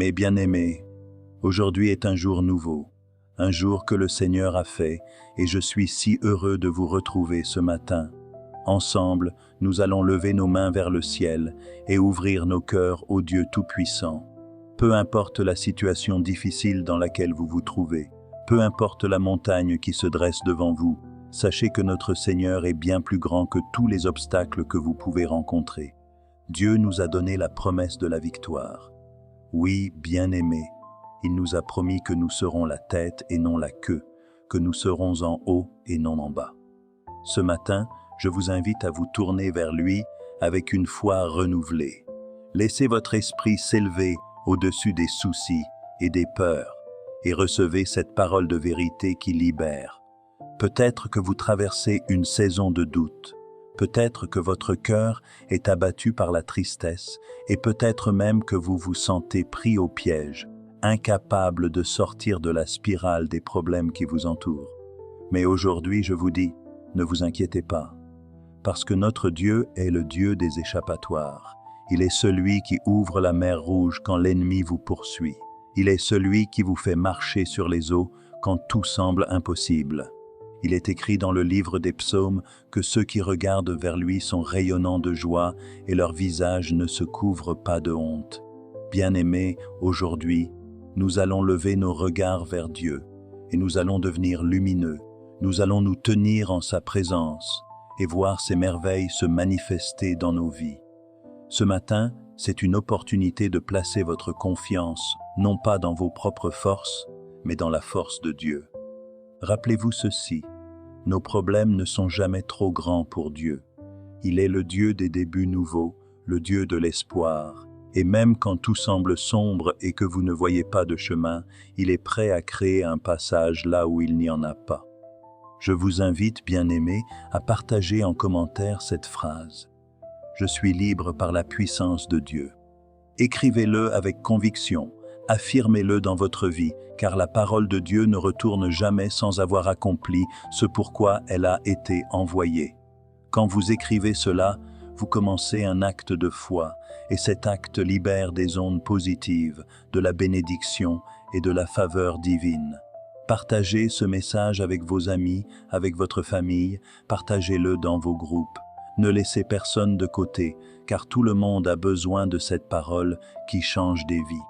Mes bien-aimés, aujourd'hui est un jour nouveau, un jour que le Seigneur a fait, et je suis si heureux de vous retrouver ce matin. Ensemble, nous allons lever nos mains vers le ciel et ouvrir nos cœurs au Dieu Tout-Puissant. Peu importe la situation difficile dans laquelle vous vous trouvez, peu importe la montagne qui se dresse devant vous, sachez que notre Seigneur est bien plus grand que tous les obstacles que vous pouvez rencontrer. Dieu nous a donné la promesse de la victoire. Oui, bien-aimés, il nous a promis que nous serons la tête et non la queue, que nous serons en haut et non en bas. Ce matin, je vous invite à vous tourner vers lui avec une foi renouvelée. Laissez votre esprit s'élever au-dessus des soucis et des peurs et recevez cette parole de vérité qui libère. Peut-être que vous traversez une saison de doute, peut-être que votre cœur est abattu par la tristesse et peut-être même que vous vous sentez pris au piège, incapable de sortir de la spirale des problèmes qui vous entourent. Mais aujourd'hui, je vous dis, ne vous inquiétez pas, parce que notre Dieu est le Dieu des échappatoires. Il est celui qui ouvre la mer Rouge quand l'ennemi vous poursuit. Il est celui qui vous fait marcher sur les eaux quand tout semble impossible. Il est écrit dans le livre des psaumes que ceux qui regardent vers lui sont rayonnants de joie et leur visage ne se couvre pas de honte. Bien-aimés, aujourd'hui, nous allons lever nos regards vers Dieu et nous allons devenir lumineux. Nous allons nous tenir en sa présence et voir ses merveilles se manifester dans nos vies. Ce matin, c'est une opportunité de placer votre confiance, non pas dans vos propres forces, mais dans la force de Dieu. Rappelez-vous ceci, nos problèmes ne sont jamais trop grands pour Dieu. Il est le Dieu des débuts nouveaux, le Dieu de l'espoir, et même quand tout semble sombre et que vous ne voyez pas de chemin, il est prêt à créer un passage là où il n'y en a pas. Je vous invite, bien-aimés, à partager en commentaire cette phrase. Je suis libre par la puissance de Dieu. Écrivez-le avec conviction, affirmez-le dans votre vie, car la parole de Dieu ne retourne jamais sans avoir accompli ce pourquoi elle a été envoyée. Quand vous écrivez cela, vous commencez un acte de foi, et cet acte libère des ondes positives, de la bénédiction et de la faveur divine. Partagez ce message avec vos amis, avec votre famille, partagez-le dans vos groupes. Ne laissez personne de côté, car tout le monde a besoin de cette parole qui change des vies.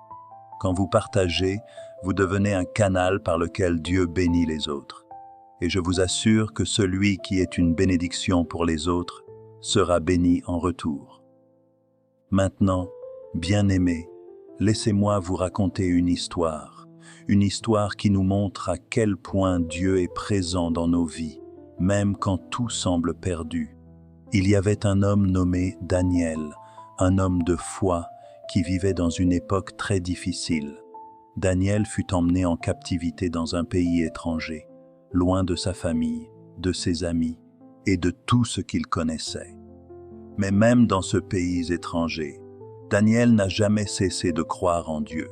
Quand vous partagez, vous devenez un canal par lequel Dieu bénit les autres. Et je vous assure que celui qui est une bénédiction pour les autres sera béni en retour. Maintenant, bien-aimés, laissez-moi vous raconter une histoire qui nous montre à quel point Dieu est présent dans nos vies, même quand tout semble perdu. Il y avait un homme nommé Daniel, un homme de foi qui vivait dans une époque très difficile. Daniel fut emmené en captivité dans un pays étranger, loin de sa famille, de ses amis et de tout ce qu'il connaissait. Mais même dans ce pays étranger, Daniel n'a jamais cessé de croire en Dieu.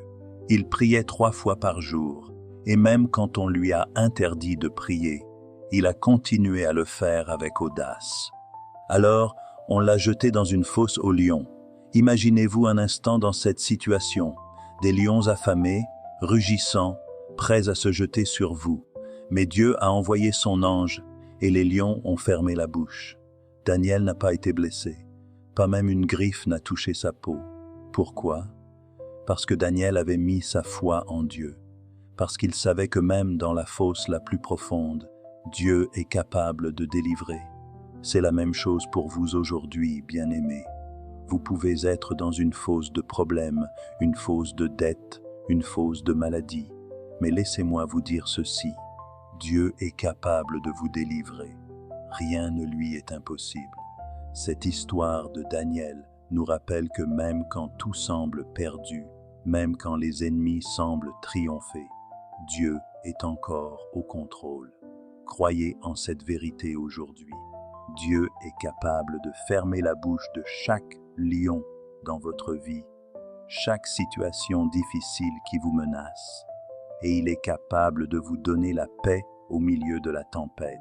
Il priait 3 fois par jour, et même quand on lui a interdit de prier, il a continué à le faire avec audace. Alors, on l'a jeté dans une fosse aux lions. Imaginez-vous un instant dans cette situation, des lions affamés, rugissants, prêts à se jeter sur vous. Mais Dieu a envoyé son ange, et les lions ont fermé la bouche. Daniel n'a pas été blessé, pas même une griffe n'a touché sa peau. Pourquoi ? Parce que Daniel avait mis sa foi en Dieu, parce qu'il savait que même dans la fosse la plus profonde, Dieu est capable de délivrer. C'est la même chose pour vous aujourd'hui, bien-aimés. Vous pouvez être dans une fosse de problèmes, une fosse de dettes, une fosse de maladies. Mais laissez-moi vous dire ceci, Dieu est capable de vous délivrer. Rien ne lui est impossible. Cette histoire de Daniel nous rappelle que même quand tout semble perdu, même quand les ennemis semblent triompher, Dieu est encore au contrôle. Croyez en cette vérité aujourd'hui. Dieu est capable de fermer la bouche de chaque lion dans votre vie, chaque situation difficile qui vous menace, et il est capable de vous donner la paix au milieu de la tempête.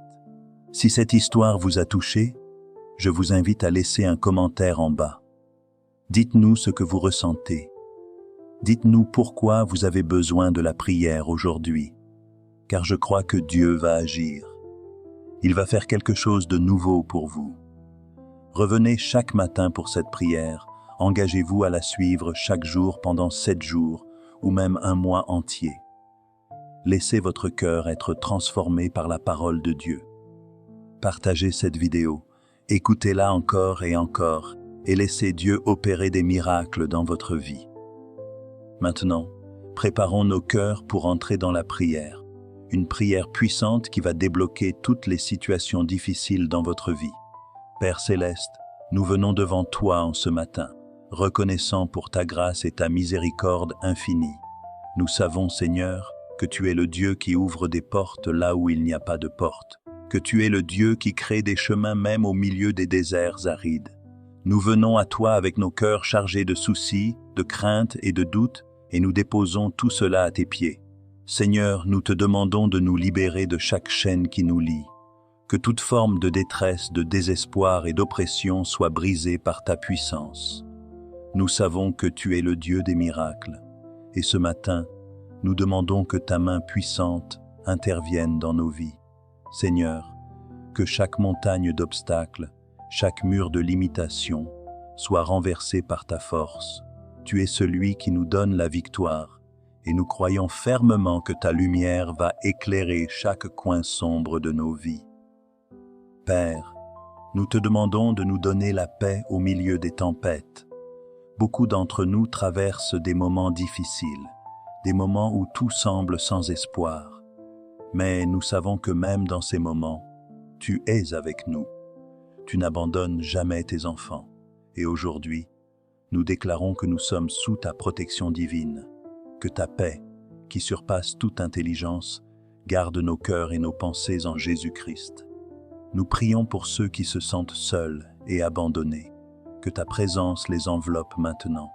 Si cette histoire vous a touché, je vous invite à laisser un commentaire en bas. Dites-nous ce que vous ressentez. Dites-nous pourquoi vous avez besoin de la prière aujourd'hui, car je crois que Dieu va agir. Il va faire quelque chose de nouveau pour vous. Revenez chaque matin pour cette prière, engagez-vous à la suivre chaque jour pendant 7 jours ou même un mois entier. Laissez votre cœur être transformé par la parole de Dieu. Partagez cette vidéo, écoutez-la encore et laissez Dieu opérer des miracles dans votre vie. Maintenant, préparons nos cœurs pour entrer dans la prière, une prière puissante qui va débloquer toutes les situations difficiles dans votre vie. Père Céleste, nous venons devant toi en ce matin, reconnaissant pour ta grâce et ta miséricorde infinie. Nous savons, Seigneur, que tu es le Dieu qui ouvre des portes là où il n'y a pas de porte, que tu es le Dieu qui crée des chemins même au milieu des déserts arides. Nous venons à toi avec nos cœurs chargés de soucis, de craintes et de doutes, et nous déposons tout cela à tes pieds. Seigneur, nous te demandons de nous libérer de chaque chaîne qui nous lie, que toute forme de détresse, de désespoir et d'oppression soit brisée par ta puissance. Nous savons que tu es le Dieu des miracles, et ce matin, nous demandons que ta main puissante intervienne dans nos vies. Seigneur, que chaque montagne d'obstacles, chaque mur de limitation soit renversé par ta force. Tu es celui qui nous donne la victoire, et nous croyons fermement que ta lumière va éclairer chaque coin sombre de nos vies. Père, nous te demandons de nous donner la paix au milieu des tempêtes. Beaucoup d'entre nous traversent des moments difficiles, des moments où tout semble sans espoir. Mais nous savons que même dans ces moments, tu es avec nous. Tu n'abandonnes jamais tes enfants. Et aujourd'hui, nous déclarons que nous sommes sous ta protection divine, que ta paix, qui surpasse toute intelligence, garde nos cœurs et nos pensées en Jésus-Christ. Nous prions pour ceux qui se sentent seuls et abandonnés, que ta présence les enveloppe maintenant,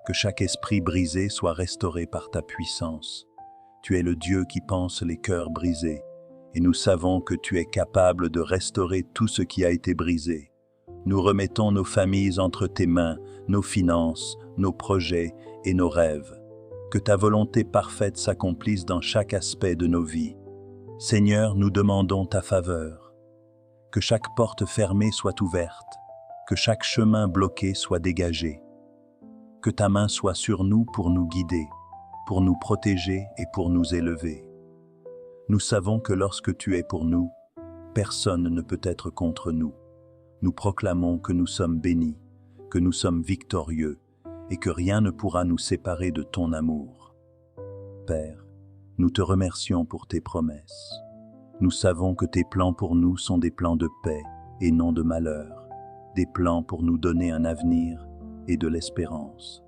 que chaque esprit brisé soit restauré par ta puissance. Tu es le Dieu qui pense les cœurs brisés, et nous savons que tu es capable de restaurer tout ce qui a été brisé. Nous remettons nos familles entre tes mains, nos finances, nos projets et nos rêves. Que ta volonté parfaite s'accomplisse dans chaque aspect de nos vies. Seigneur, nous demandons ta faveur. Que chaque porte fermée soit ouverte, que chaque chemin bloqué soit dégagé. Que ta main soit sur nous pour nous guider, pour nous protéger et pour nous élever. Nous savons que lorsque tu es pour nous, personne ne peut être contre nous. Nous proclamons que nous sommes bénis, que nous sommes victorieux et que rien ne pourra nous séparer de ton amour. Père, nous te remercions pour tes promesses. Nous savons que tes plans pour nous sont des plans de paix et non de malheur, des plans pour nous donner un avenir et de l'espérance.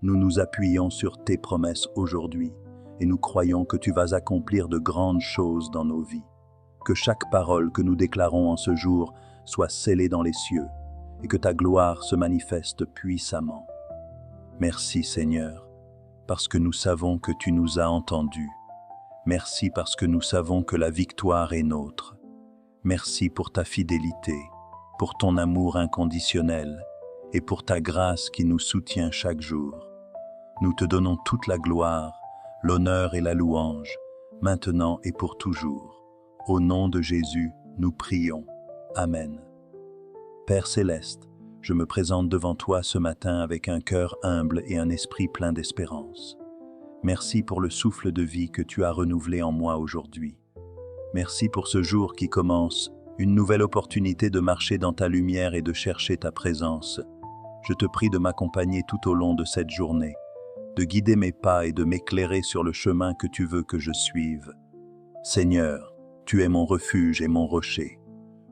Nous nous appuyons sur tes promesses aujourd'hui et nous croyons que tu vas accomplir de grandes choses dans nos vies. Que chaque parole que nous déclarons en ce jour soit scellée dans les cieux et que ta gloire se manifeste puissamment. Merci Seigneur, parce que nous savons que tu nous as entendus. Merci parce que nous savons que la victoire est nôtre. Merci pour ta fidélité, pour ton amour inconditionnel et pour ta grâce qui nous soutient chaque jour. Nous te donnons toute la gloire, l'honneur et la louange, maintenant et pour toujours. Au nom de Jésus, nous prions. Amen. Père Céleste, je me présente devant toi ce matin avec un cœur humble et un esprit plein d'espérance. Merci pour le souffle de vie que tu as renouvelé en moi aujourd'hui. Merci pour ce jour qui commence, une nouvelle opportunité de marcher dans ta lumière et de chercher ta présence. Je te prie de m'accompagner tout au long de cette journée, de guider mes pas et de m'éclairer sur le chemin que tu veux que je suive. Seigneur, tu es mon refuge et mon rocher.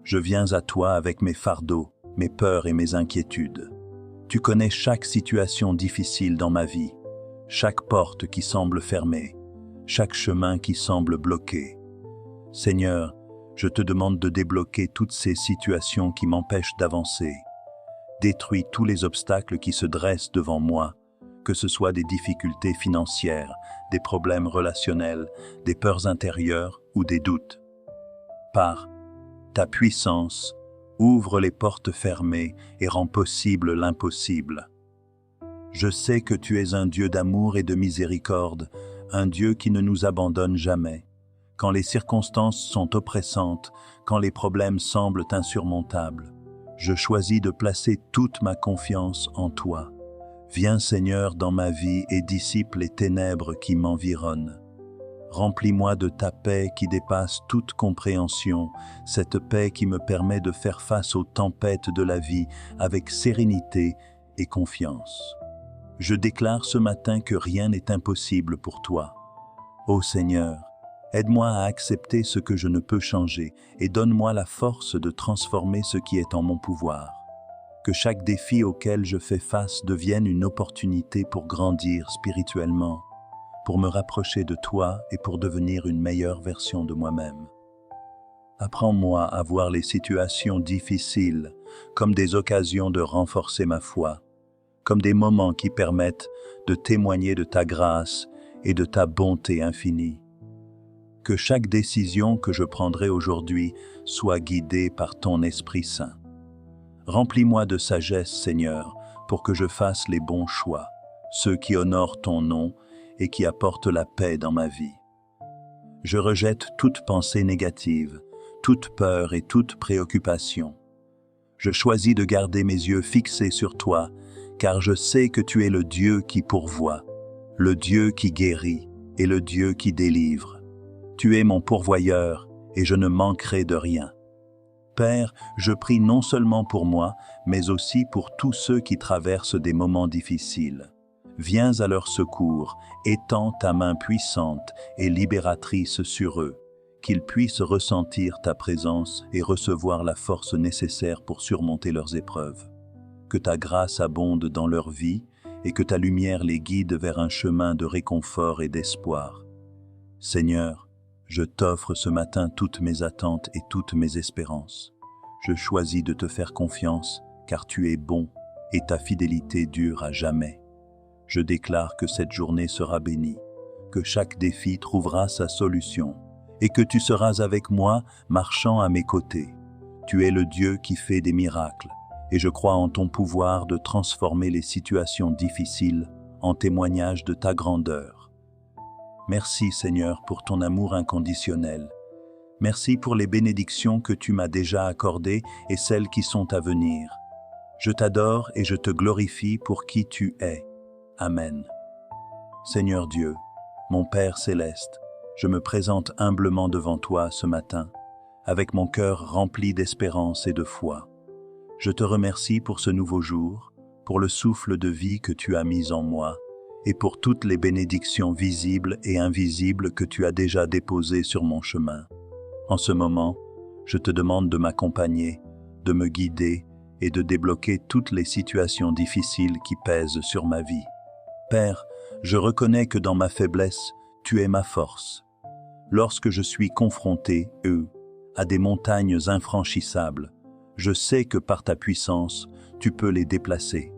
Je viens à toi avec mes fardeaux, mes peurs et mes inquiétudes. Tu connais chaque situation difficile dans ma vie, chaque porte qui semble fermée, chaque chemin qui semble bloqué. Seigneur, je te demande de débloquer toutes ces situations qui m'empêchent d'avancer. Détruis tous les obstacles qui se dressent devant moi, que ce soit des difficultés financières, des problèmes relationnels, des peurs intérieures ou des doutes. Par ta puissance, ouvre les portes fermées et rends possible l'impossible. Je sais que tu es un Dieu d'amour et de miséricorde, un Dieu qui ne nous abandonne jamais. Quand les circonstances sont oppressantes, quand les problèmes semblent insurmontables, je choisis de placer toute ma confiance en toi. Viens Seigneur dans ma vie et dissipe les ténèbres qui m'environnent. Remplis-moi de ta paix qui dépasse toute compréhension, cette paix qui me permet de faire face aux tempêtes de la vie avec sérénité et confiance. Je déclare ce matin que rien n'est impossible pour toi. Ô Seigneur, aide-moi à accepter ce que je ne peux changer et donne-moi la force de transformer ce qui est en mon pouvoir. Que chaque défi auquel je fais face devienne une opportunité pour grandir spirituellement, pour me rapprocher de toi et pour devenir une meilleure version de moi-même. Apprends-moi à voir les situations difficiles comme des occasions de renforcer ma foi, comme des moments qui permettent de témoigner de ta grâce et de ta bonté infinie. Que chaque décision que je prendrai aujourd'hui soit guidée par ton Esprit Saint. Remplis-moi de sagesse, Seigneur, pour que je fasse les bons choix, ceux qui honorent ton nom et qui apportent la paix dans ma vie. Je rejette toute pensée négative, toute peur et toute préoccupation. Je choisis de garder mes yeux fixés sur toi, car je sais que tu es le Dieu qui pourvoit, le Dieu qui guérit et le Dieu qui délivre. Tu es mon pourvoyeur et je ne manquerai de rien. Père, je prie non seulement pour moi, mais aussi pour tous ceux qui traversent des moments difficiles. Viens à leur secours, étends ta main puissante et libératrice sur eux, qu'ils puissent ressentir ta présence et recevoir la force nécessaire pour surmonter leurs épreuves. Que ta grâce abonde dans leur vie et que ta lumière les guide vers un chemin de réconfort et d'espoir. Seigneur, je t'offre ce matin toutes mes attentes et toutes mes espérances. Je choisis de te faire confiance, car tu es bon et ta fidélité dure à jamais. Je déclare que cette journée sera bénie, que chaque défi trouvera sa solution, et que tu seras avec moi, marchant à mes côtés. Tu es le Dieu qui fait des miracles, et je crois en ton pouvoir de transformer les situations difficiles en témoignage de ta grandeur. Merci Seigneur pour ton amour inconditionnel. Merci pour les bénédictions que tu m'as déjà accordées et celles qui sont à venir. Je t'adore et je te glorifie pour qui tu es. Amen. Seigneur Dieu, mon Père céleste, je me présente humblement devant toi ce matin, avec mon cœur rempli d'espérance et de foi. Je te remercie pour ce nouveau jour, pour le souffle de vie que tu as mis en moi, et pour toutes les bénédictions visibles et invisibles que tu as déjà déposées sur mon chemin. En ce moment, je te demande de m'accompagner, de me guider et de débloquer toutes les situations difficiles qui pèsent sur ma vie. Père, je reconnais que dans ma faiblesse, tu es ma force. Lorsque je suis confronté, à des montagnes infranchissables, je sais que par ta puissance, tu peux les déplacer.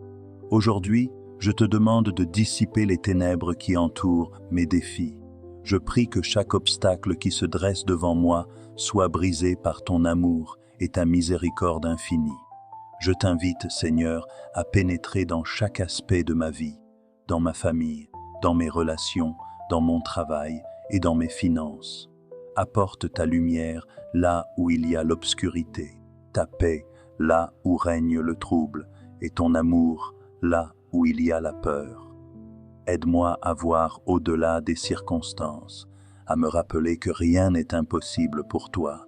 Aujourd'hui, je te demande de dissiper les ténèbres qui entourent mes défis. Je prie que chaque obstacle qui se dresse devant moi soit brisé par ton amour et ta miséricorde infinie. Je t'invite, Seigneur, à pénétrer dans chaque aspect de ma vie, dans ma famille, dans mes relations, dans mon travail et dans mes finances. Apporte ta lumière là où il y a l'obscurité, ta paix là où règne le trouble et ton amour là où il y a la peur. Aide-moi à voir au-delà des circonstances, à me rappeler que rien n'est impossible pour toi.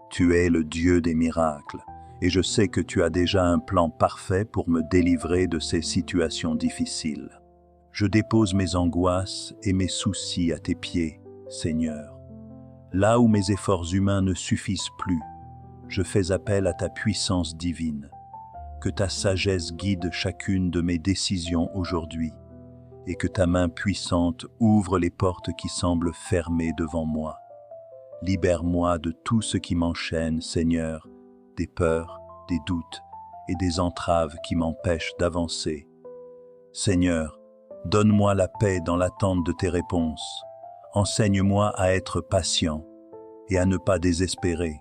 Tu es le Dieu des miracles, et je sais que tu as déjà un plan parfait pour me délivrer de ces situations difficiles. Je dépose mes angoisses et mes soucis à tes pieds, Seigneur. Là où mes efforts humains ne suffisent plus, je fais appel à ta puissance divine. Que ta sagesse guide chacune de mes décisions aujourd'hui, et que ta main puissante ouvre les portes qui semblent fermées devant moi. Libère-moi de tout ce qui m'enchaîne, Seigneur, des peurs, des doutes et des entraves qui m'empêchent d'avancer. Seigneur, donne-moi la paix dans l'attente de tes réponses. Enseigne-moi à être patient et à ne pas désespérer.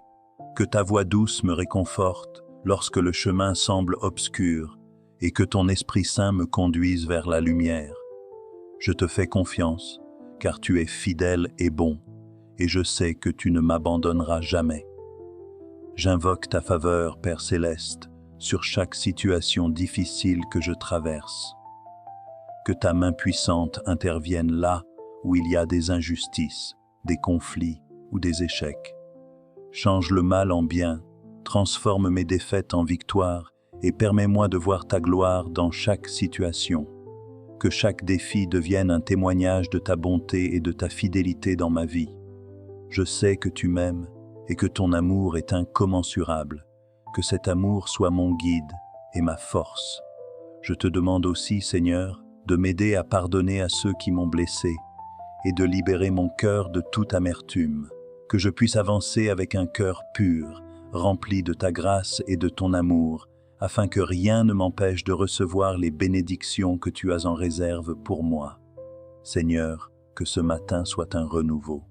Que ta voix douce me réconforte lorsque le chemin semble obscur et que ton Esprit Saint me conduise vers la lumière. Je te fais confiance, car tu es fidèle et bon, et je sais que tu ne m'abandonneras jamais. J'invoque ta faveur, Père Céleste, sur chaque situation difficile que je traverse. Que ta main puissante intervienne là où il y a des injustices, des conflits ou des échecs. Change le mal en bien, transforme mes défaites en victoires et permets-moi de voir ta gloire dans chaque situation. Que chaque défi devienne un témoignage de ta bonté et de ta fidélité dans ma vie. Je sais que tu m'aimes et que ton amour est incommensurable. Que cet amour soit mon guide et ma force. Je te demande aussi, Seigneur, de m'aider à pardonner à ceux qui m'ont blessé et de libérer mon cœur de toute amertume. Que je puisse avancer avec un cœur pur, rempli de ta grâce et de ton amour, afin que rien ne m'empêche de recevoir les bénédictions que tu as en réserve pour moi. Seigneur, que ce matin soit un renouveau,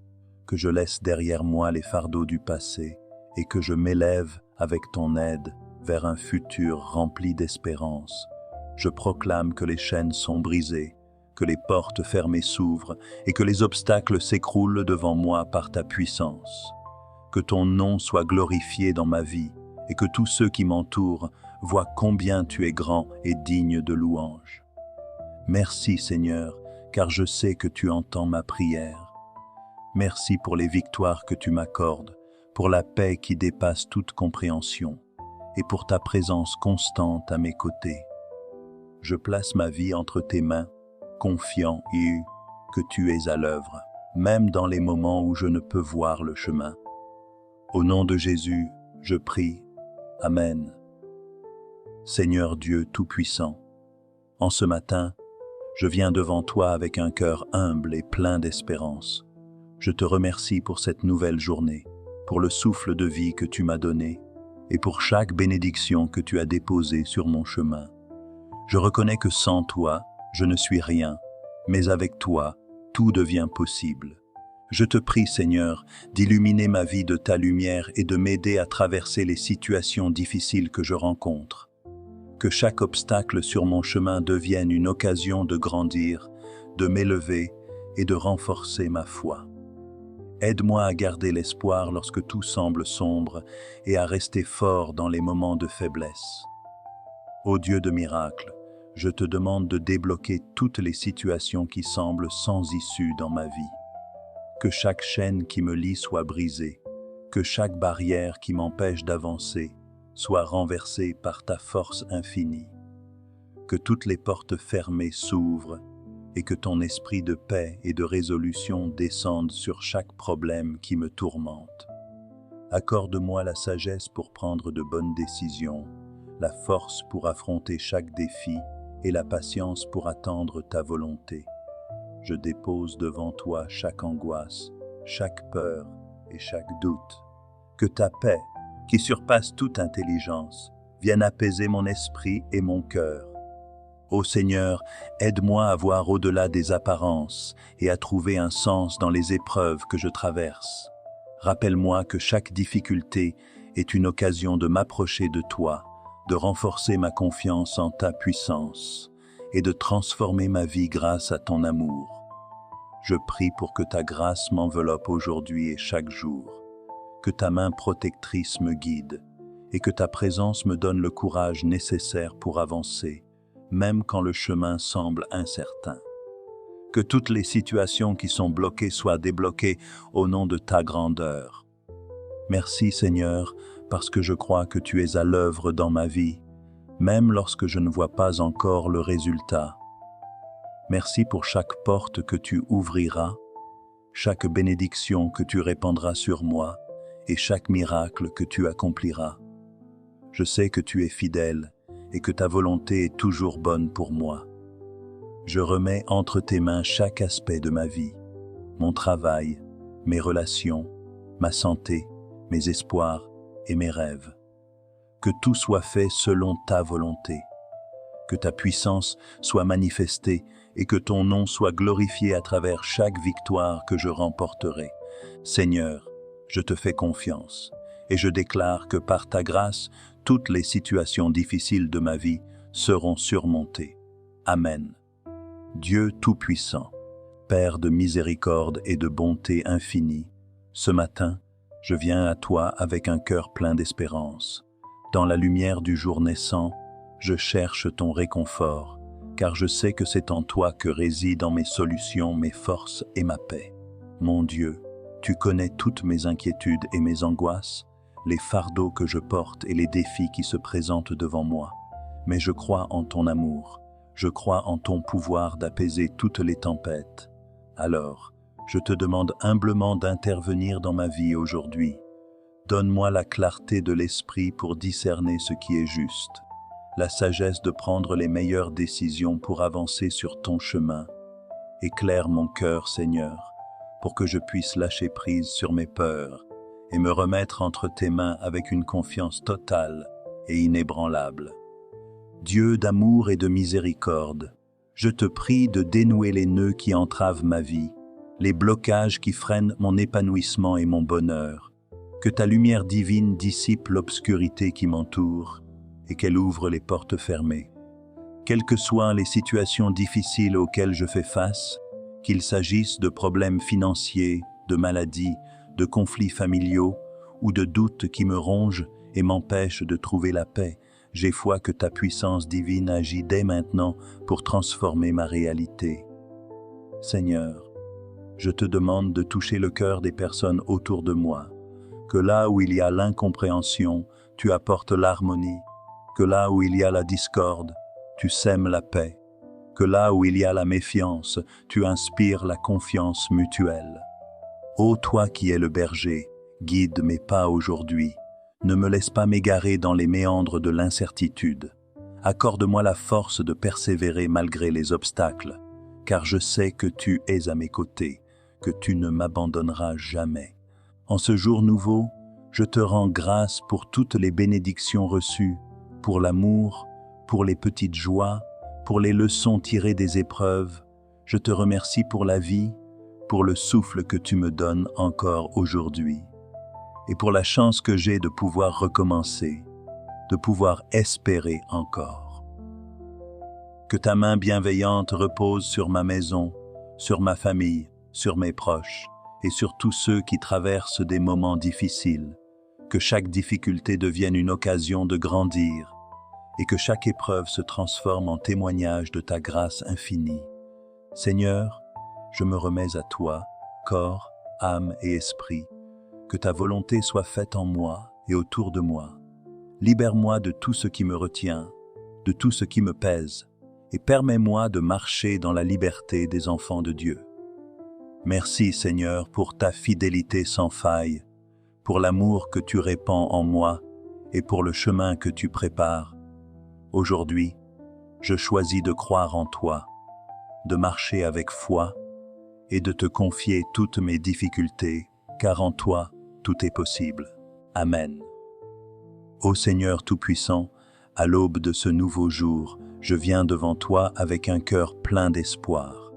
que je laisse derrière moi les fardeaux du passé et que je m'élève avec ton aide vers un futur rempli d'espérance. Je proclame que les chaînes sont brisées, que les portes fermées s'ouvrent et que les obstacles s'écroulent devant moi par ta puissance. Que ton nom soit glorifié dans ma vie et que tous ceux qui m'entourent voient combien tu es grand et digne de louange. Merci Seigneur, car je sais que tu entends ma prière. Merci pour les victoires que tu m'accordes, pour la paix qui dépasse toute compréhension et pour ta présence constante à mes côtés. Je place ma vie entre tes mains, confiant que tu es à l'œuvre, même dans les moments où je ne peux voir le chemin. Au nom de Jésus, je prie. Amen. Seigneur Dieu Tout-Puissant, en ce matin, je viens devant toi avec un cœur humble et plein d'espérance. Je te remercie pour cette nouvelle journée, pour le souffle de vie que tu m'as donné et pour chaque bénédiction que tu as déposée sur mon chemin. Je reconnais que sans toi, je ne suis rien, mais avec toi, tout devient possible. Je te prie, Seigneur, d'illuminer ma vie de ta lumière et de m'aider à traverser les situations difficiles que je rencontre. Que chaque obstacle sur mon chemin devienne une occasion de grandir, de m'élever et de renforcer ma foi. Aide-moi à garder l'espoir lorsque tout semble sombre et à rester fort dans les moments de faiblesse. Ô Dieu de miracles, je te demande de débloquer toutes les situations qui semblent sans issue dans ma vie. Que chaque chaîne qui me lie soit brisée, que chaque barrière qui m'empêche d'avancer soit renversée par ta force infinie. Que toutes les portes fermées s'ouvrent et que ton esprit de paix et de résolution descende sur chaque problème qui me tourmente. Accorde-moi la sagesse pour prendre de bonnes décisions, la force pour affronter chaque défi et la patience pour attendre ta volonté. Je dépose devant toi chaque angoisse, chaque peur et chaque doute. Que ta paix, qui surpasse toute intelligence, vienne apaiser mon esprit et mon cœur. Ô Seigneur, aide-moi à voir au-delà des apparences et à trouver un sens dans les épreuves que je traverse. Rappelle-moi que chaque difficulté est une occasion de m'approcher de toi, de renforcer ma confiance en ta puissance et de transformer ma vie grâce à ton amour. Je prie pour que ta grâce m'enveloppe aujourd'hui et chaque jour, que ta main protectrice me guide et que ta présence me donne le courage nécessaire pour avancer, même quand le chemin semble incertain. Que toutes les situations qui sont bloquées soient débloquées au nom de ta grandeur. Merci Seigneur, parce que je crois que tu es à l'œuvre dans ma vie, même lorsque je ne vois pas encore le résultat. Merci pour chaque porte que tu ouvriras, chaque bénédiction que tu répandras sur moi et chaque miracle que tu accompliras. Je sais que tu es fidèle et que ta volonté est toujours bonne pour moi. Je remets entre tes mains chaque aspect de ma vie, mon travail, mes relations, ma santé, mes espoirs et mes rêves. Que tout soit fait selon ta volonté. Que ta puissance soit manifestée et que ton nom soit glorifié à travers chaque victoire que je remporterai. Seigneur, je te fais confiance et je déclare que par ta grâce, toutes les situations difficiles de ma vie seront surmontées. Amen. Dieu Tout-Puissant, Père de miséricorde et de bonté infinie, ce matin, je viens à toi avec un cœur plein d'espérance. Dans la lumière du jour naissant, je cherche ton réconfort, car je sais que c'est en toi que résident mes solutions, mes forces et ma paix. Mon Dieu, tu connais toutes mes inquiétudes et mes angoisses, les fardeaux que je porte et les défis qui se présentent devant moi. Mais je crois en ton amour, je crois en ton pouvoir d'apaiser toutes les tempêtes. Alors, je te demande humblement d'intervenir dans ma vie aujourd'hui. Donne-moi la clarté de l'esprit pour discerner ce qui est juste, la sagesse de prendre les meilleures décisions pour avancer sur ton chemin. Éclaire mon cœur, Seigneur, pour que je puisse lâcher prise sur mes peurs et me remettre entre tes mains avec une confiance totale et inébranlable. Dieu d'amour et de miséricorde, je te prie de dénouer les nœuds qui entravent ma vie, les blocages qui freinent mon épanouissement et mon bonheur. Que ta lumière divine dissipe l'obscurité qui m'entoure et qu'elle ouvre les portes fermées. Quelles que soient les situations difficiles auxquelles je fais face, qu'il s'agisse de problèmes financiers, de maladies, de conflits familiaux ou de doutes qui me rongent et m'empêchent de trouver la paix, j'ai foi que ta puissance divine agit dès maintenant pour transformer ma réalité. Seigneur, je te demande de toucher le cœur des personnes autour de moi, que là où il y a l'incompréhension, tu apportes l'harmonie, que là où il y a la discorde, tu sèmes la paix, que là où il y a la méfiance, tu inspires la confiance mutuelle. Ô toi qui es le berger, guide mes pas aujourd'hui. Ne me laisse pas m'égarer dans les méandres de l'incertitude. Accorde-moi la force de persévérer malgré les obstacles, car je sais que tu es à mes côtés, que tu ne m'abandonneras jamais. En ce jour nouveau, je te rends grâce pour toutes les bénédictions reçues, pour l'amour, pour les petites joies, pour les leçons tirées des épreuves. Je te remercie pour la vie, pour le souffle que tu me donnes encore aujourd'hui, et pour la chance que j'ai de pouvoir recommencer, de pouvoir espérer encore. Que ta main bienveillante repose sur ma maison, sur ma famille, sur mes proches, et sur tous ceux qui traversent des moments difficiles. Que chaque difficulté devienne une occasion de grandir, et que chaque épreuve se transforme en témoignage de ta grâce infinie. Seigneur, je me remets à toi, corps, âme et esprit. Que ta volonté soit faite en moi et autour de moi. Libère-moi de tout ce qui me retient, de tout ce qui me pèse, et permets-moi de marcher dans la liberté des enfants de Dieu. Merci Seigneur pour ta fidélité sans faille, pour l'amour que tu répands en moi et pour le chemin que tu prépares. Aujourd'hui, je choisis de croire en toi, de marcher avec foi et de te confier toutes mes difficultés, car en toi, tout est possible. Amen. Ô Seigneur Tout-Puissant, à l'aube de ce nouveau jour, je viens devant toi avec un cœur plein d'espoir.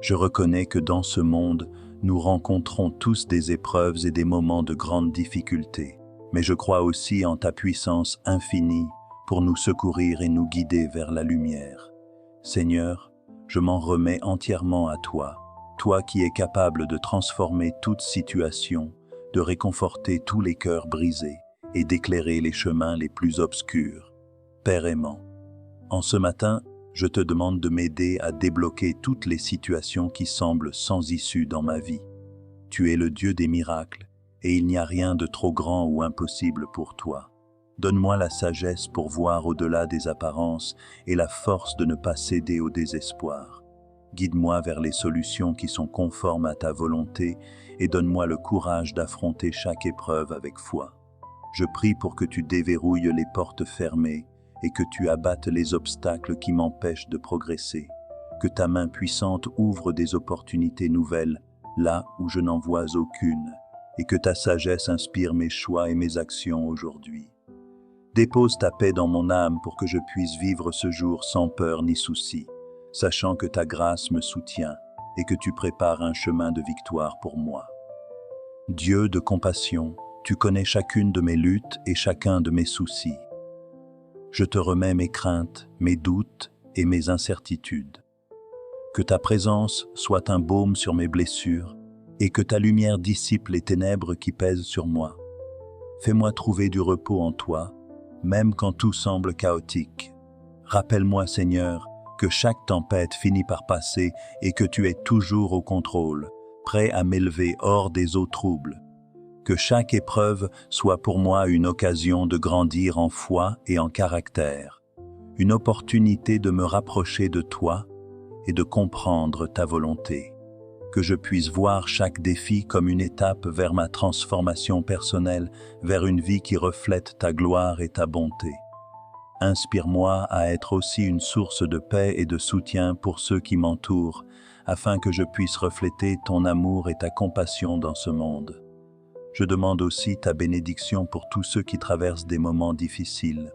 Je reconnais que dans ce monde, nous rencontrons tous des épreuves et des moments de grande difficulté, mais je crois aussi en ta puissance infinie pour nous secourir et nous guider vers la lumière. Seigneur, je m'en remets entièrement à toi, toi qui es capable de transformer toute situation, de réconforter tous les cœurs brisés et d'éclairer les chemins les plus obscurs. Père aimant, en ce matin, je te demande de m'aider à débloquer toutes les situations qui semblent sans issue dans ma vie. Tu es le Dieu des miracles, et il n'y a rien de trop grand ou impossible pour toi. Donne-moi la sagesse pour voir au-delà des apparences et la force de ne pas céder au désespoir. Guide-moi vers les solutions qui sont conformes à ta volonté et donne-moi le courage d'affronter chaque épreuve avec foi. Je prie pour que tu déverrouilles les portes fermées et que tu abattes les obstacles qui m'empêchent de progresser. Que ta main puissante ouvre des opportunités nouvelles là où je n'en vois aucune et que ta sagesse inspire mes choix et mes actions aujourd'hui. Dépose ta paix dans mon âme pour que je puisse vivre ce jour sans peur ni souci, sachant que ta grâce me soutient et que tu prépares un chemin de victoire pour moi. Dieu de compassion, tu connais chacune de mes luttes et chacun de mes soucis. Je te remets mes craintes, mes doutes et mes incertitudes. Que ta présence soit un baume sur mes blessures et que ta lumière dissipe les ténèbres qui pèsent sur moi. Fais-moi trouver du repos en toi, même quand tout semble chaotique. Rappelle-moi, Seigneur, que chaque tempête finit par passer et que tu es toujours au contrôle, prêt à m'élever hors des eaux troubles. Que chaque épreuve soit pour moi une occasion de grandir en foi et en caractère, une opportunité de me rapprocher de toi et de comprendre ta volonté. Que je puisse voir chaque défi comme une étape vers ma transformation personnelle, vers une vie qui reflète ta gloire et ta bonté. Inspire-moi à être aussi une source de paix et de soutien pour ceux qui m'entourent, afin que je puisse refléter ton amour et ta compassion dans ce monde. Je demande aussi ta bénédiction pour tous ceux qui traversent des moments difficiles.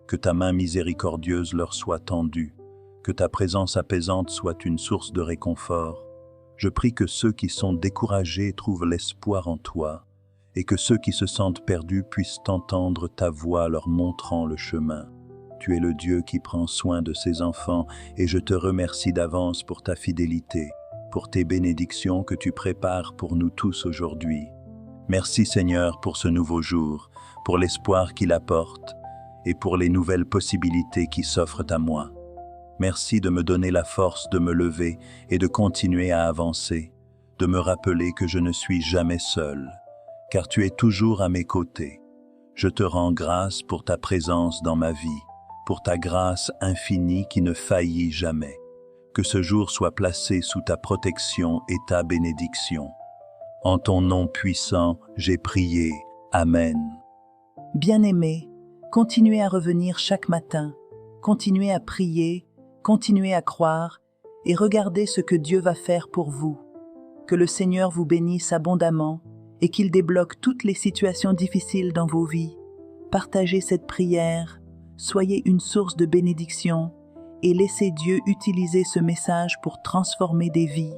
Que ta main miséricordieuse leur soit tendue, que ta présence apaisante soit une source de réconfort. Je prie que ceux qui sont découragés trouvent l'espoir en toi, et que ceux qui se sentent perdus puissent entendre ta voix leur montrant le chemin. Tu es le Dieu qui prend soin de ses enfants, et je te remercie d'avance pour ta fidélité, pour tes bénédictions que tu prépares pour nous tous aujourd'hui. Merci Seigneur pour ce nouveau jour, pour l'espoir qu'il apporte, et pour les nouvelles possibilités qui s'offrent à moi. Merci de me donner la force de me lever et de continuer à avancer, de me rappeler que je ne suis jamais seul, car tu es toujours à mes côtés. Je te rends grâce pour ta présence dans ma vie, pour ta grâce infinie qui ne faillit jamais. Que ce jour soit placé sous ta protection et ta bénédiction. En ton nom puissant, j'ai prié. Amen. Bien-aimés, continuez à revenir chaque matin, continuez à prier, continuez à croire et regardez ce que Dieu va faire pour vous. Que le Seigneur vous bénisse abondamment et qu'il débloque toutes les situations difficiles dans vos vies. Partagez cette prière, soyez une source de bénédiction et laissez Dieu utiliser ce message pour transformer des vies.